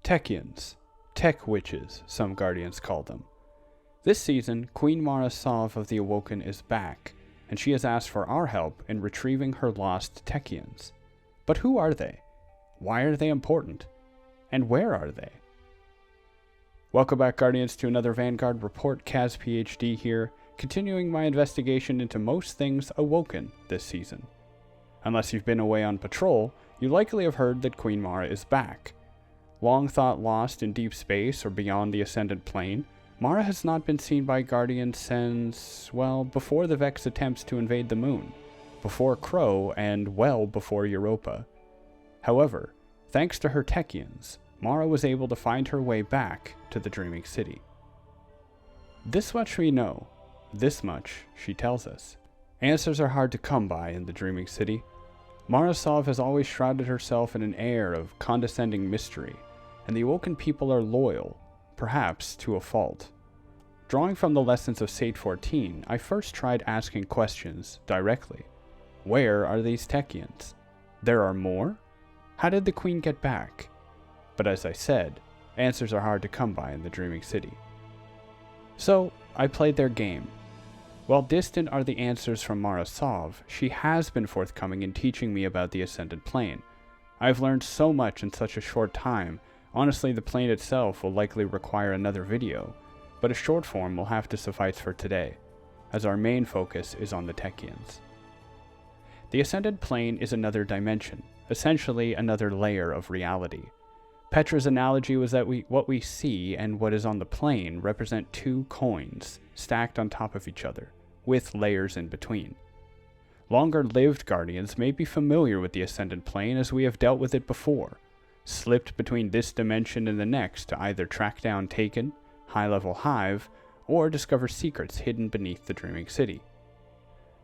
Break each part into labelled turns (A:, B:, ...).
A: Techians, tech witches, some guardians call them. This season, Queen Mara Sov of the Awoken is back, and she has asked for our help in retrieving her lost Techians. But who are they? Why are they important? And where are they? Welcome back, Guardians, to another Vanguard report. Kaz PhD here, continuing my investigation into most things Awoken this season. Unless you've been away on patrol, you likely have heard that Queen Mara is back. Long thought lost in deep space or beyond the Ascendant Plane, Mara has not been seen by Guardians since, well, before the Vex attempts to invade the moon, before Crow, and well before Europa. However, thanks to her Techians, Mara was able to find her way back to the Dreaming City. This much we know. This much she tells us. Answers are hard to come by in the Dreaming City. Mara Sov has always shrouded herself in an air of condescending mystery, and the Awoken people are loyal, perhaps to a fault. Drawing from the lessons of Sate 14, I first tried asking questions directly. Where are these Techians? There are more? How did the Queen get back? But as I said, answers are hard to come by in the Dreaming City. So, I played their game. While distant are the answers from Mara Sov, she has been forthcoming in teaching me about the Ascendant Plane. I've learned so much in such a short time. Honestly, the plane itself will likely require another video, but a short form will have to suffice for today, as our main focus is on the Techians. The Ascendant Plane is another dimension, essentially another layer of reality. Petra's analogy was that what we see and what is on the plane represent two coins stacked on top of each other, with layers in between. Longer-lived Guardians may be familiar with the Ascendant Plane as we have dealt with it before, slipped between this dimension and the next to either track down Techian, high-level Hive, or discover secrets hidden beneath the Dreaming City.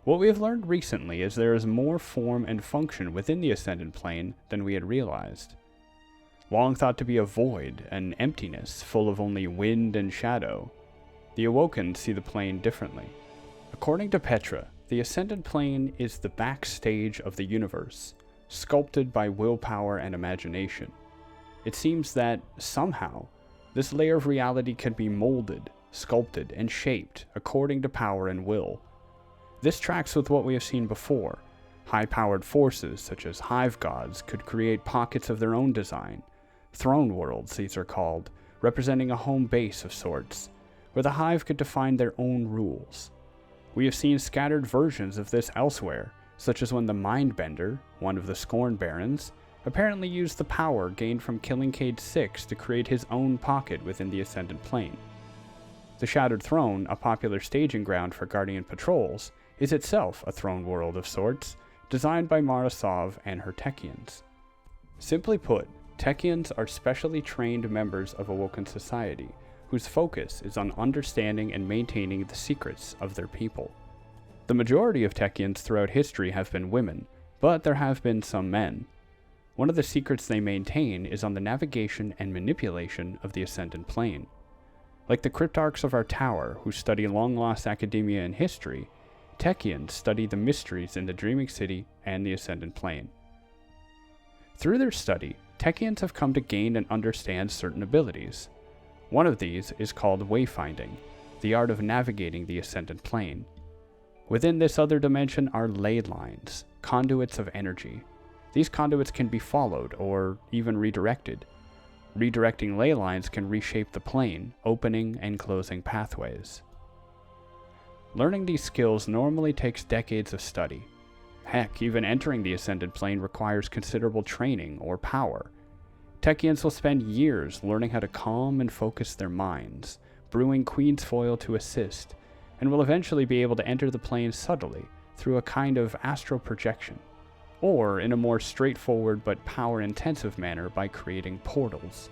A: What we have learned recently is there is more form and function within the Ascendant Plane than we had realized. Long thought to be a void, an emptiness full of only wind and shadow, the Awoken see the plane differently. According to Petra, the Ascendant Plane is the backstage of the universe, sculpted by willpower and imagination. It seems that, somehow, this layer of reality can be molded, sculpted, and shaped according to power and will. This tracks with what we have seen before. High-powered forces, such as Hive gods, could create pockets of their own design. Throne worlds, these are called, representing a home base of sorts, where the Hive could define their own rules. We have seen scattered versions of this elsewhere, such as when the Mindbender, one of the Scorn Barons, apparently used the power gained from killing Cade 6 to create his own pocket within the Ascendant Plane. The Shattered Throne, a popular staging ground for Guardian patrols, is itself a throne world of sorts, designed by Mara Sov and her Techians. Simply put, Techians are specially trained members of Awoken society, whose focus is on understanding and maintaining the secrets of their people. The majority of Techians throughout history have been women, but there have been some men. One of the secrets they maintain is on the navigation and manipulation of the Ascendant Plane. Like the cryptarchs of our tower, who study long-lost academia and history, Techians study the mysteries in the Dreaming City and the Ascendant Plane. Through their study, Techians have come to gain and understand certain abilities. One of these is called wayfinding, the art of navigating the Ascendant Plane. Within this other dimension are ley lines, conduits of energy. These conduits can be followed or even redirected. Redirecting ley lines can reshape the plane, opening and closing pathways. Learning these skills normally takes decades of study. Heck, even entering the Ascendant Plane requires considerable training or power. Techians will spend years learning how to calm and focus their minds, brewing Queen's Foil to assist, and will eventually be able to enter the plane subtly through a kind of astral projection, or in a more straightforward but power-intensive manner by creating portals.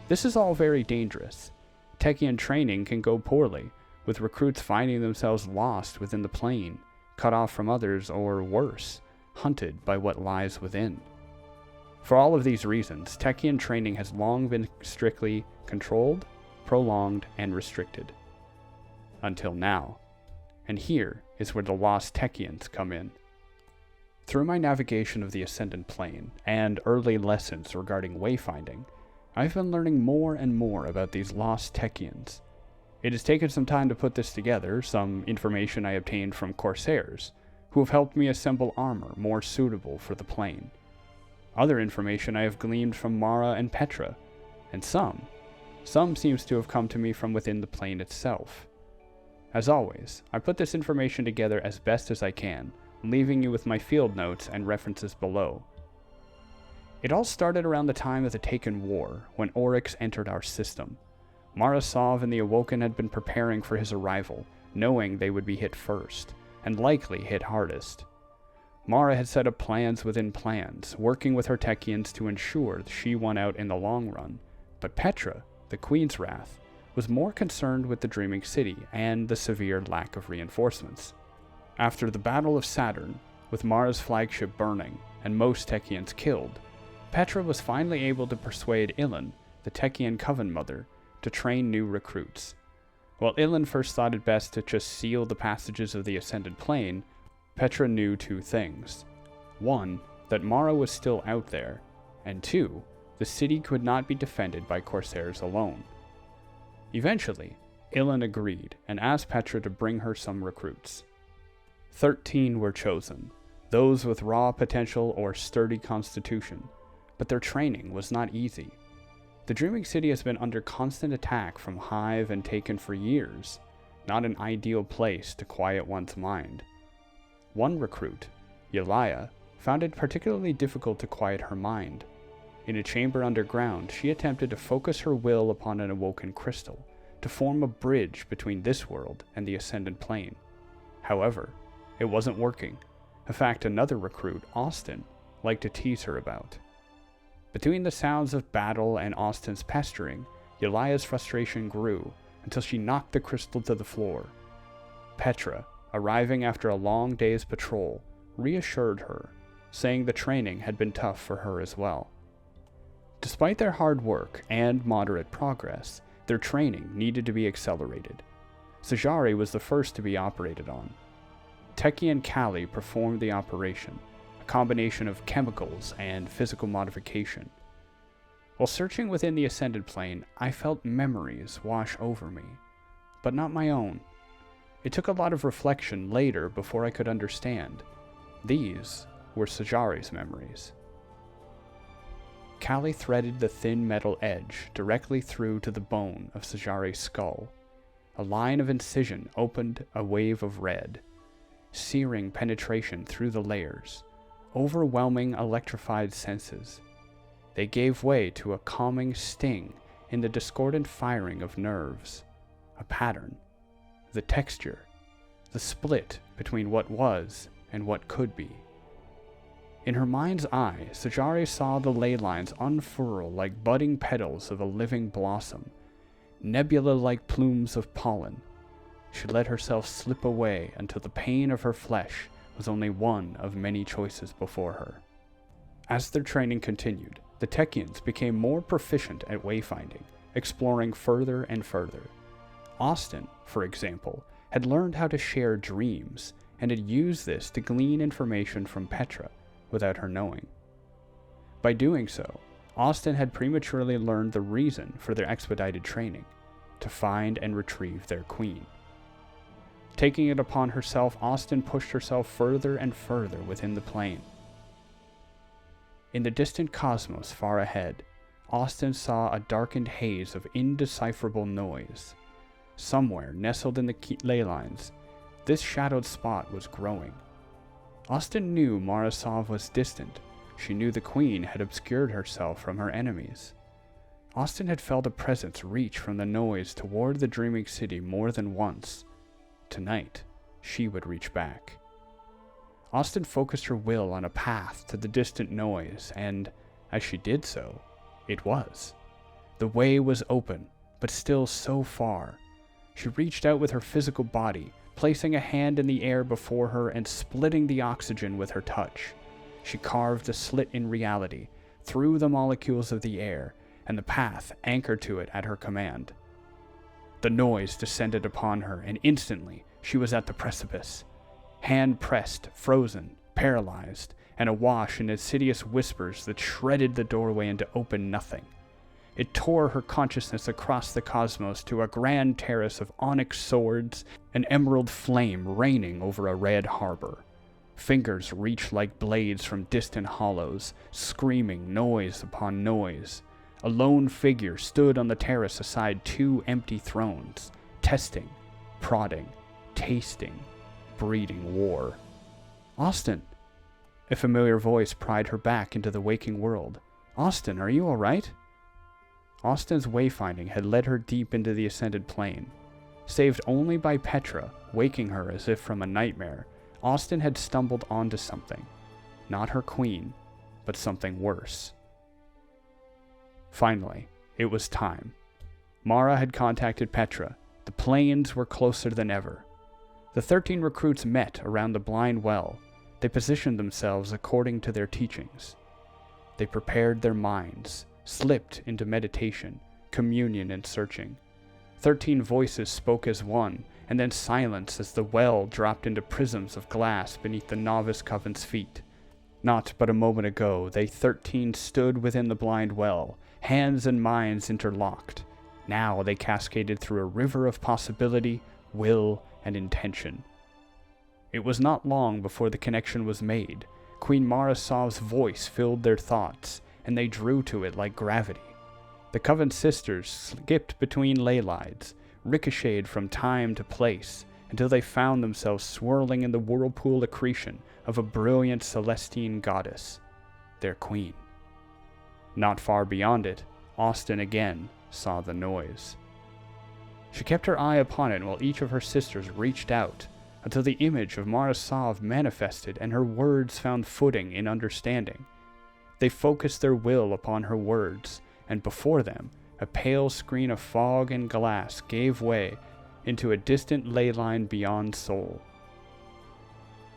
A: This is all very dangerous. Techian training can go poorly, with recruits finding themselves lost within the plane, cut off from others, or worse, hunted by what lies within. For all of these reasons, Techian training has long been strictly controlled, prolonged, and restricted. Until now. And here is where the lost Techians come in. Through my navigation of the Ascendant Plane, and early lessons regarding wayfinding, I've been learning more and more about these lost Techians. It has taken some time to put this together, some information I obtained from Corsairs, who have helped me assemble armor more suitable for the plane. Other information I have gleaned from Mara and Petra, and some seems to have come to me from within the plane itself. As always, I put this information together as best as I can, leaving you with my field notes and references below. It all started around the time of the Taken War, when Oryx entered our system. Mara Sov and the Awoken had been preparing for his arrival, knowing they would be hit first, and likely hit hardest. Mara had set up plans within plans, working with her Techians to ensure she won out in the long run, but Petra, the Queen's Wrath, was more concerned with the Dreaming City and the severe lack of reinforcements. After the Battle of Saturn, with Mara's flagship burning and most Techians killed, Petra was finally able to persuade Ylaia, the Techian coven mother, to train new recruits. While Ylaia first thought it best to just seal the passages of the Ascendant Plane, Petra knew two things. One, that Mara was still out there, and two, the city could not be defended by Corsairs alone. Eventually, Ylaia agreed and asked Petra to bring her some recruits. 13 were chosen, those with raw potential or sturdy constitution, but their training was not easy. The Dreaming City has been under constant attack from Hive and Taken for years, not an ideal place to quiet one's mind. One recruit, Ylaia, found it particularly difficult to quiet her mind. In a chamber underground, she attempted to focus her will upon an Awoken crystal, to form a bridge between this world and the Ascendant Plane. However, it wasn't working, a fact another recruit, Austyn, liked to tease her about. Between the sounds of battle and Austyn's pestering, Ylaia's frustration grew until she knocked the crystal to the floor. Petra, arriving after a long day's patrol, reassured her, saying the training had been tough for her as well. Despite their hard work and moderate progress, their training needed to be accelerated. Sjari was the first to be operated on. Techian Kali performed the operation, a combination of chemicals and physical modification. While searching within the Ascendant Plane, I felt memories wash over me, but not my own. It took a lot of reflection later before I could understand. These were Sjari's memories. Kali threaded the thin metal edge directly through to the bone of Sjari's skull. A line of incision opened a wave of red, searing penetration through the layers, overwhelming electrified senses. They gave way to a calming sting in the discordant firing of nerves, a pattern, the texture, the split between what was and what could be. In her mind's eye, Sjari saw the ley lines unfurl like budding petals of a living blossom, nebula-like plumes of pollen. She let herself slip away until the pain of her flesh was only one of many choices before her. As their training continued, the Techians became more proficient at wayfinding, exploring further and further. Austyn, for example, had learned how to share dreams and had used this to glean information from Petra without her knowing. By doing so, Austyn had prematurely learned the reason for their expedited training, to find and retrieve their queen. Taking it upon herself, Austyn pushed herself further and further within the plane. In the distant cosmos far ahead, Austyn saw a darkened haze of indecipherable noise. Somewhere, nestled in the ley lines, this shadowed spot was growing. Austyn knew Mara Sov was distant. She knew the Queen had obscured herself from her enemies. Austyn had felt a presence reach from the noise toward the Dreaming City more than once. Tonight, she would reach back. Austyn focused her will on a path to the distant noise, and, as she did so, it was. The way was open, but still so far. She reached out with her physical body, placing a hand in the air before her and splitting the oxygen with her touch. She carved a slit in reality, through the molecules of the air, and the path anchored to it at her command. The noise descended upon her, and instantly she was at the precipice. Hand pressed, frozen, paralyzed, and awash in insidious whispers that shredded the doorway into open nothing. It tore her consciousness across the cosmos to a grand terrace of onyx swords and emerald flame raining over a red harbor. Fingers reached like blades from distant hollows, screaming noise upon noise. A lone figure stood on the terrace aside two empty thrones, testing, prodding, tasting, breeding war. "Austyn!" A familiar voice pried her back into the waking world. "Austyn, are you all right?" Austyn's wayfinding had led her deep into the Ascendant Plane. Saved only by Petra, waking her as if from a nightmare, Austyn had stumbled onto something. Not her queen, but something worse. Finally, it was time. Mara had contacted Petra. The planes were closer than ever. The 13 recruits met around the blind well. They positioned themselves according to their teachings. They prepared their minds, slipped into meditation, communion, and searching. 13 voices spoke as one, and then silence as the well dropped into prisms of glass beneath the novice coven's feet. Not but a moment ago, they 13 stood within the blind well, hands and minds interlocked. Now they cascaded through a river of possibility, will, and intention. It was not long before the connection was made. Queen Mara Sov's voice filled their thoughts, and they drew to it like gravity. The Coven sisters skipped between ley lines, ricocheted from time to place, until they found themselves swirling in the whirlpool accretion of a brilliant Celestine goddess, their queen. Not far beyond it, Austyn again saw the noise. She kept her eye upon it while each of her sisters reached out, until the image of Mara Sov manifested and her words found footing in understanding. They focused their will upon her words, and before them, a pale screen of fog and glass gave way into a distant ley line beyond Sol.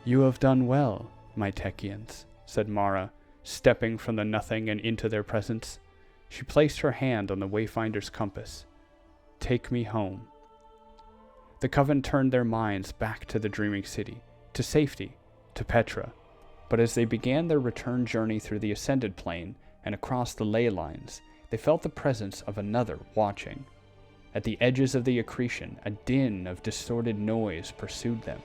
A: "You have done well, my Techians," said Mara, stepping from the nothing and into their presence. She placed her hand on the Wayfinder's compass. "Take me home." The Coven turned their minds back to the dreaming city, to safety, to Petra. But as they began their return journey through the Ascendant Plane and across the ley lines, they felt the presence of another watching. At the edges of the accretion, a din of distorted noise pursued them.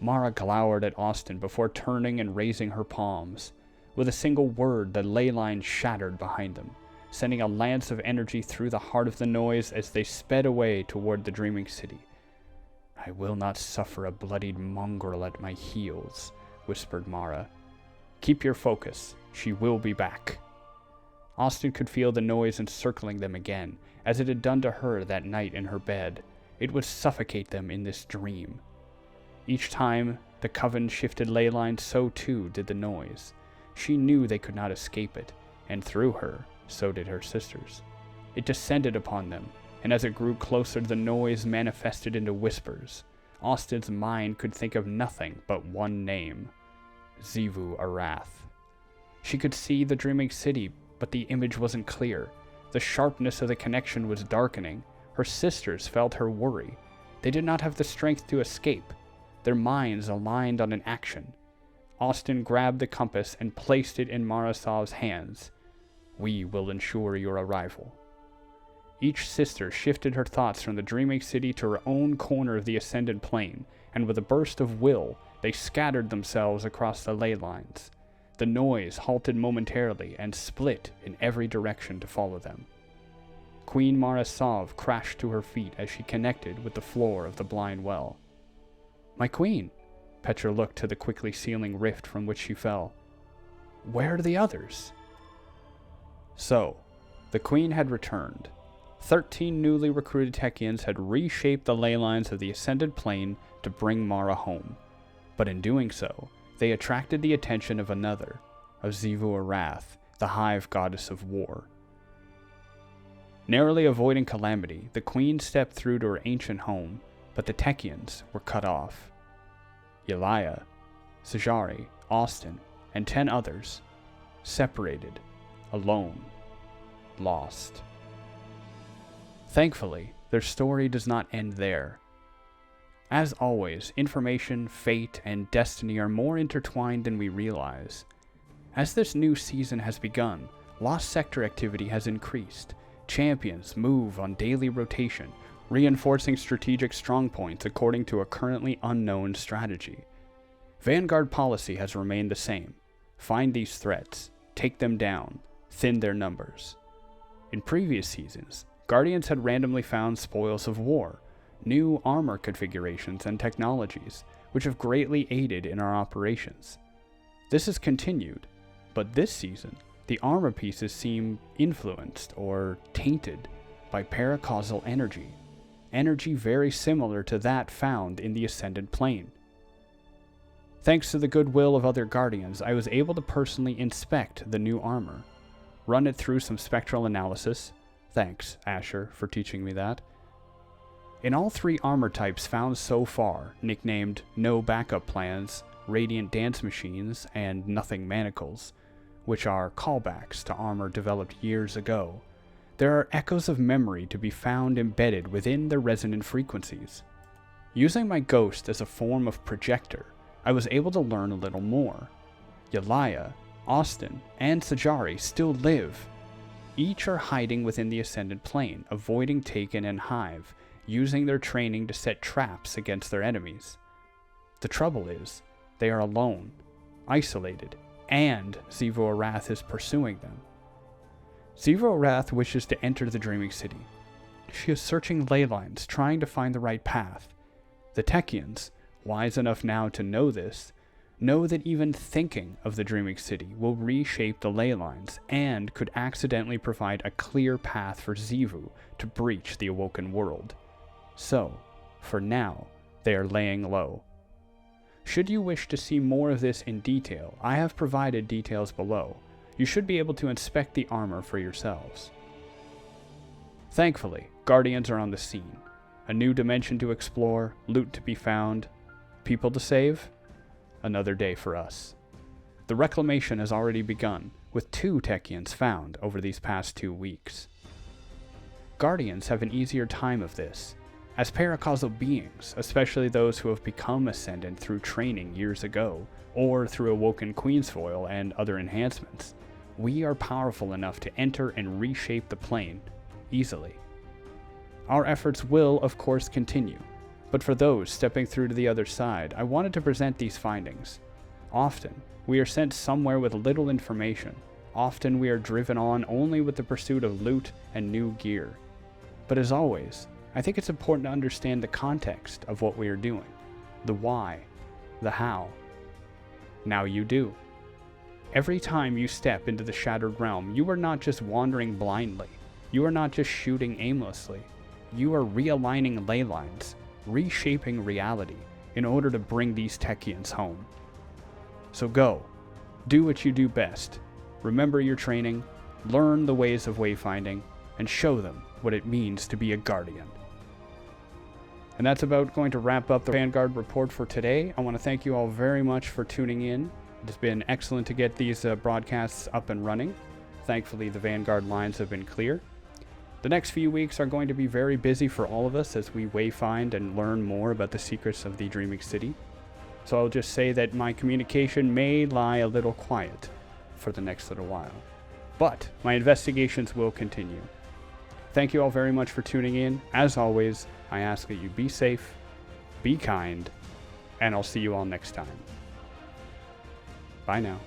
A: Mara glowered at Austyn before turning and raising her palms. With a single word, the ley line shattered behind them, sending a lance of energy through the heart of the noise as they sped away toward the dreaming city. "I will not suffer a bloodied mongrel at my heels," whispered Mara. "Keep your focus. She will be back." Austyn could feel the noise encircling them again, as it had done to her that night in her bed. It would suffocate them in this dream. Each time the Coven shifted ley lines, so too did the noise. She knew they could not escape it, and through her, so did her sisters. It descended upon them, and as it grew closer, the noise manifested into whispers. Austyn's mind could think of nothing but one name: Xivu Arath. She could see the dreaming city, but the image wasn't clear. The sharpness of the connection was darkening. Her sisters felt her worry. They did not have the strength to escape. Their minds aligned on an action. Austyn grabbed the compass and placed it in Mara Sov's hands. "We will ensure your arrival." Each sister shifted her thoughts from the dreaming city to her own corner of the Ascendant Plane, and with a burst of will, they scattered themselves across the ley lines. The noise halted momentarily and split in every direction to follow them. Queen Mara Sov crashed to her feet as she connected with the floor of the blind well. "My queen!" Petra looked to the quickly sealing rift from which she fell. "Where are the others?" So, the queen had returned. 13 newly recruited Techians had reshaped the ley lines of the Ascendant Plane to bring Mara home. But in doing so, they attracted the attention of another, of Xivu Arath, the hive goddess of war. Narrowly avoiding calamity, the queen stepped through to her ancient home, but the Techians were cut off. Ylaia, Sjari, Austyn, and 10 others, separated, alone, lost. Thankfully, their story does not end there. As always, information, fate, and destiny are more intertwined than we realize. As this new season has begun, Lost sector activity has increased. Champions move on daily rotation, reinforcing strategic strongpoints according to a currently unknown strategy. Vanguard policy has remained the same. Find these threats, take them down, thin their numbers. In previous seasons, Guardians had randomly found spoils of war, new armor configurations and technologies, which have greatly aided in our operations. This has continued, but this season, the armor pieces seem influenced or tainted by paracausal energy very similar to that found in the Ascendant Plane. Thanks to the goodwill of other Guardians, I was able to personally inspect the new armor, run it through some spectral analysis. Thanks, Asher, for teaching me that. In all 3 armor types found so far, nicknamed No Backup Plans, Radiant Dance Machines, and Nothing Manacles, which are callbacks to armor developed years ago, there are echoes of memory to be found embedded within the resonant frequencies. Using my ghost as a form of projector, I was able to learn a little more. Ylaia, Austyn, and Sjari still live. Each are hiding within the Ascendant Plane, avoiding Techian and Hive, using their training to set traps against their enemies. The trouble is, they are alone, isolated, and Xivu Arath is pursuing them. Xivu Arath wishes to enter the Dreaming City. She is searching ley lines, trying to find the right path. The Techians, wise enough now to know this, know that even thinking of the Dreaming City will reshape the ley lines and could accidentally provide a clear path for Xivu to breach the Awoken world. So, for now, they are laying low. Should you wish to see more of this in detail, I have provided details below. You should be able to inspect the armor for yourselves. Thankfully, Guardians are on the scene. A new dimension to explore, loot to be found, people to save, another day for us. The reclamation has already begun, with 2 Techians found over these past 2 weeks. Guardians have an easier time of this. As paracausal beings, especially those who have become Ascendant through training years ago, or through Awoken Queensfoil and other enhancements, we are powerful enough to enter and reshape the plane easily. Our efforts will, of course, continue, but for those stepping through to the other side, I wanted to present these findings. Often, we are sent somewhere with little information. Often we are driven on only with the pursuit of loot and new gear. But as always, I think it's important to understand the context of what we are doing, the why, the how. Now you do. Every time you step into the Shattered Realm, you are not just wandering blindly. You are not just shooting aimlessly. You are realigning ley lines, reshaping reality in order to bring these Techians home. So go, do what you do best. Remember your training, learn the ways of wayfinding, and show them what it means to be a Guardian. And that's about going to wrap up the Vanguard report for today. I want to thank you all very much for tuning in. It's been excellent to get these broadcasts up and running. Thankfully, the Vanguard lines have been clear. The next few weeks are going to be very busy for all of us as we wayfind and learn more about the secrets of the Dreaming City. So I'll just say that my communication may lie a little quiet for the next little while. But my investigations will continue. Thank you all very much for tuning in. As always, I ask that you be safe, be kind, and I'll see you all next time. Bye now.